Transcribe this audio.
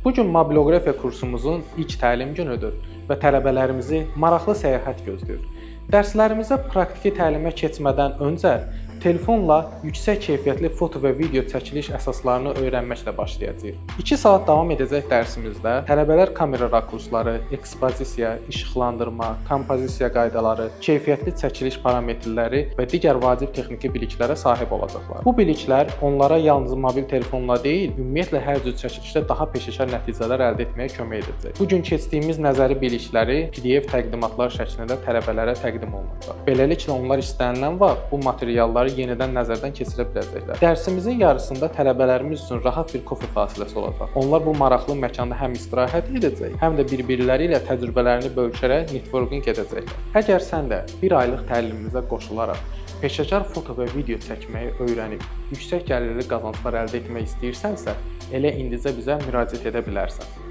Bu gün mobiloqrafiya kursumuzun ilk təlim günüdür və tələbələrimizi maraqlı səyahət gözləyir. Dərslərimizə praktiki təlimə keçmədən öncə telefonla yüksək keyfiyyətli foto və video çəkiliş əsaslarını öyrənməklə başlayacağıq. 2 saat davam edəcək dərsimizdə tələbələr kamera rakursları, ekspozisiya, işıqlandırma, kompozisiya qaydaları, keyfiyyətli çəkiliş parametrləri və digər vacib texniki biliklərə sahib olacaqlar. Bu biliklər onlara yalnız mobil telefonla deyil, ümumiyyətlə hər cür çəkilişdə daha peşəkar nəticələr əldə etməyə kömək edəcək. Bu gün keçdiyimiz nəzəri bilikləri PDF təqdimatlar şəklində tələbələrə təqdim olunacaq. Beləliklə onlar istənilən vaxt bu materialları yenidən nəzərdən keçirə biləcəklər. Dərsimizin yarısında tələbələrimiz üçün rahat bir kofe fasiləsi olacaq. Onlar bu maraqlı məkanda həm istirahət edəcək, həm də bir-birləri ilə təcrübələrini bölüşərək networking edəcəklər. Əgər sən də bir aylıq təlimimizə qoşularaq peşəkar foto və video çəkməyi öyrənib yüksək gəlirli qazanclar əldə etmək istəyirsənsə, elə indicə bizə müraciət edə bilərsən.